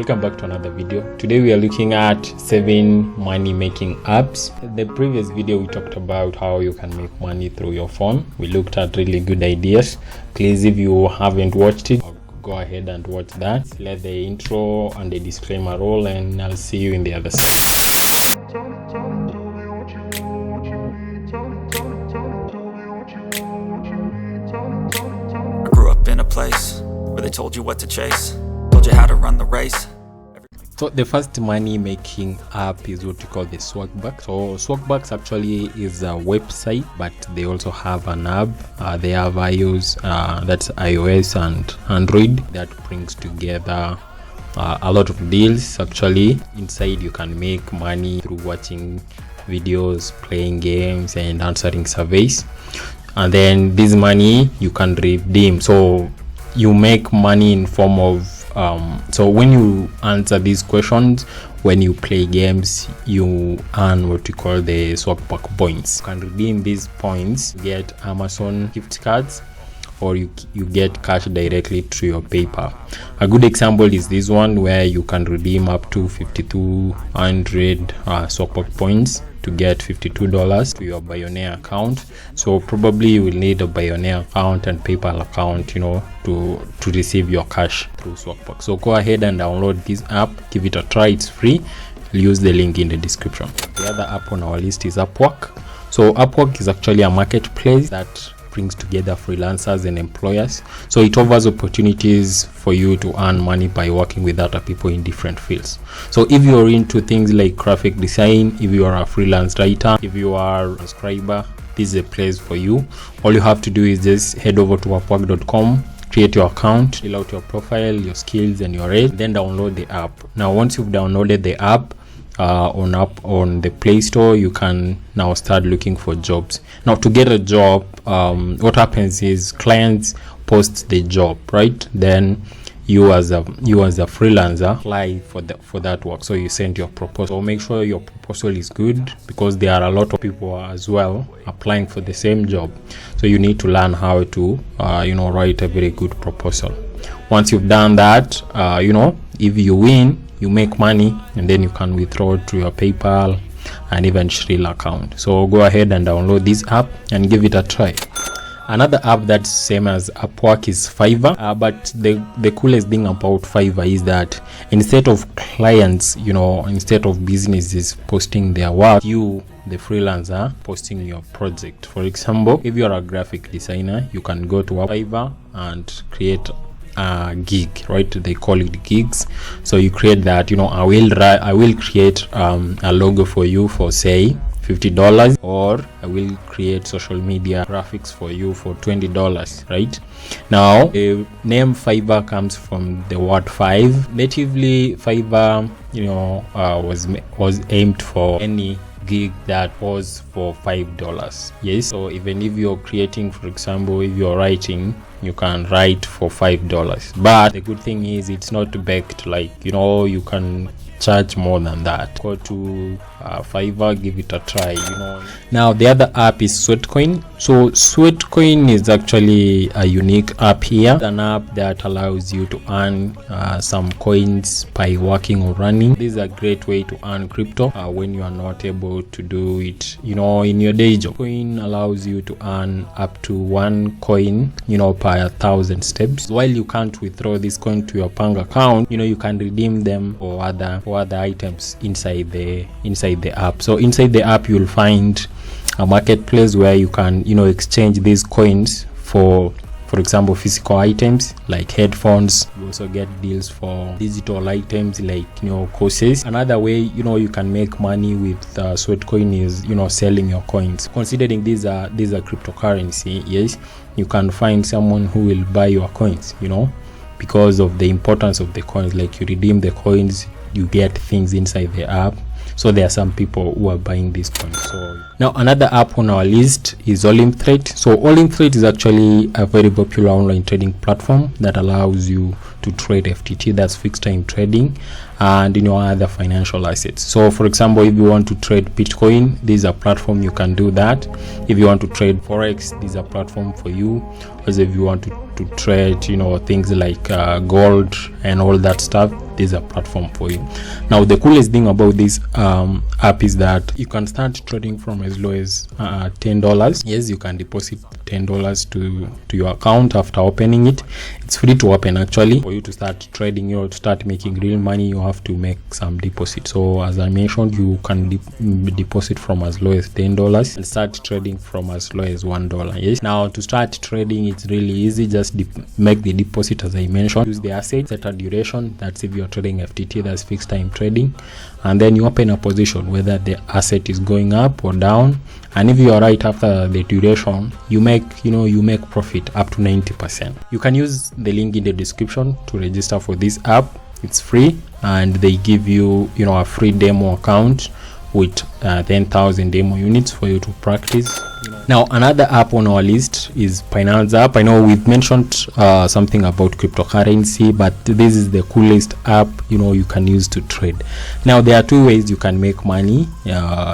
Welcome back to another video. Today we are looking at 7 money making apps. In the previous video we talked about how you can make money through your phone. We looked at really good ideas. Please, if you haven't watched it, go ahead and watch that. Let the intro and the disclaimer roll, and I'll see you in the other side. I grew up in a place where they told you what to chase, told you how to run the race. So the first money making app is what we call the Swagbucks. So Swagbucks actually is a website, but they also have an app. They have iOS, that's iOS and Android, that brings together a lot of deals. Actually, inside you can make money through watching videos, playing games, and answering surveys. And then this money you can redeem. So you make money in form of so when you answer these questions, when you play games, you earn what we call the Swagbucks points. You can redeem these points, get Amazon gift cards, or you get cash directly to your PayPal. A good example is this one, where you can redeem up to 5,200 Swagbucks points to get $52 to your Billionaire account. So probably you will need a Billionaire account and PayPal account, to receive your cash through Swagbucks. So go ahead and download this app, give it a try. It's free. I'll use the link in the description. The other app on our list is Upwork. So Upwork is actually a marketplace that brings together freelancers and employers. So it offers opportunities for you to earn money by working with other people in different fields. So if you're into things like graphic design, if you are a freelance writer, if you are a subscriber, this is a place for you. All you have to do is just head over to upwork.com, create your account, fill out your profile, your skills and your rate, then download the app. Now once you've downloaded the app, on the Play Store, you can now start looking for jobs. Now to get a job, what happens is clients post the job, right? Then you as a freelancer apply for that work. So you send your proposal. So make sure your proposal is good, because there are a lot of people as well applying for the same job. So you need to learn how to write a very good proposal. Once you've done that, if you win, you make money, and then you can withdraw to your PayPal and even Shrill account. So go ahead and download this app and give it a try. Another app that's same as Upwork is Fiverr, but the coolest thing about Fiverr is that instead of clients, instead of businesses posting their work, you, the freelancer, posting your project. For example, if you're a graphic designer, you can go to Fiverr and create a gig, right? They call it gigs. So you create that, I will create a logo for you for say $50, or I will create social media graphics for you for $20, right? Now the name Fiverr comes from the word five. Natively, Fiverr was aimed for any gig that was for $5. Yes, so even if you're creating, for example, if you're writing, you can write for $5, but the good thing is it's not backed, like you can charge more than that. Go to Fiverr, give it a try. Now the other app is Sweatcoin. So Sweatcoin is actually a unique app here. It's an app that allows you to earn some coins by working or running. This is a great way to earn crypto when you are not able to do it in your day job. Coin allows you to earn up to 1 coin per 1,000 steps. While you can't withdraw this coin to your bank account, you can redeem them for other items inside the app. So inside the app you'll find a marketplace where you can exchange these coins for example physical items like headphones. You also get deals for digital items like courses. Another way you can make money with Sweatcoin is selling your coins. Considering these are cryptocurrency, yes, you can find someone who will buy your coins, because of the importance of the coins. Like you redeem the coins, you get things inside the app. So there are some people who are buying these coins. So now another app on our list is Olymp Trade. So Olymp Trade is actually a very popular online trading platform that allows you to trade FTT, that's fixed time trading, and other financial assets. So for example, if you want to trade Bitcoin, this is a platform you can do that. If you want to trade Forex, this is a platform for you. Also, if you want to trade things like gold and all that stuff, this is a platform for you. Now the coolest thing about this app is that you can start trading from as low as $10. Yes, you can deposit $10 to your account after opening it. It's free to open actually. For you to start trading, to start making real money, you have to make some deposit. So as I mentioned, you can deposit from as low as $10 and start trading from as low as $1. Yes. Now to start trading, it's really easy. Just make the deposit as I mentioned. Use the asset, set a duration. That's if you're trading FTT, that's fixed time trading, and then you open a position whether the asset is going up or down. And if you are right after the duration, you make profit up to 90%. You can use the link in the description to register for this app. It's free, and they give you a free demo account with 10,000 demo units for you to practice. Now another app on our list is Binance App. I know we've mentioned something about cryptocurrency, but this is the coolest app you can use to trade. Now there are two ways you can make money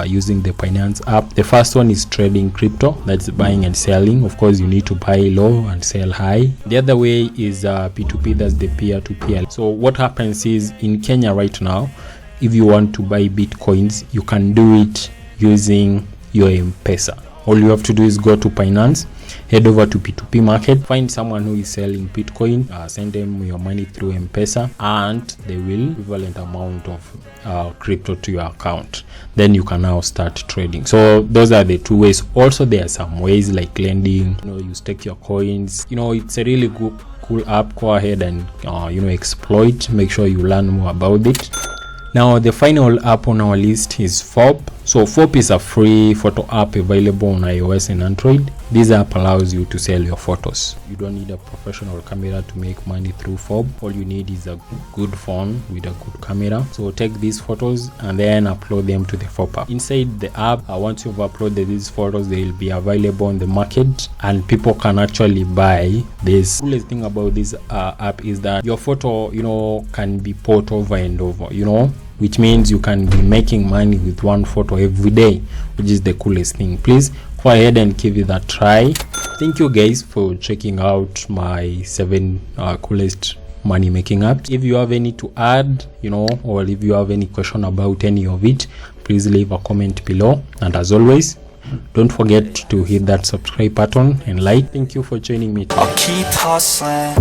using the Binance app. The first one is trading crypto, that's buying and selling. Of course, you need to buy low and sell high. The other way is P2P, that's the peer-to-peer. So what happens is, in Kenya right now, if you want to buy Bitcoins, you can do it using your M-Pesa. All you have to do is go to Binance, head over to P2P market, find someone who is selling Bitcoin, send them your money through M-Pesa, and they will equivalent amount of crypto to your account. Then you can now start trading. So those are the two ways. Also, there are some ways like lending. You stake your coins. It's a really cool app. Go ahead and exploit. Make sure you learn more about it. Now the final app on our list is Foap. So Foap is a free photo app available on iOS and Android. This app allows you to sell your photos. You don't need a professional camera to make money through Foap. All you need is a good phone with a good camera. So take these photos and then upload them to the Foap app. Inside the app, once you've uploaded these photos, they will be available on the market and people can actually buy this. The coolest thing about this app is that your photo can be put over and over, which means you can be making money with one photo every day, which is the coolest thing. Please go ahead and give it a try. Thank you guys for checking out my 7 coolest money making apps. If you have any to add, or if you have any question about any of it, please leave a comment below. And as always, don't forget to hit that subscribe button and like. Thank you for joining me today. I'll keep hustling.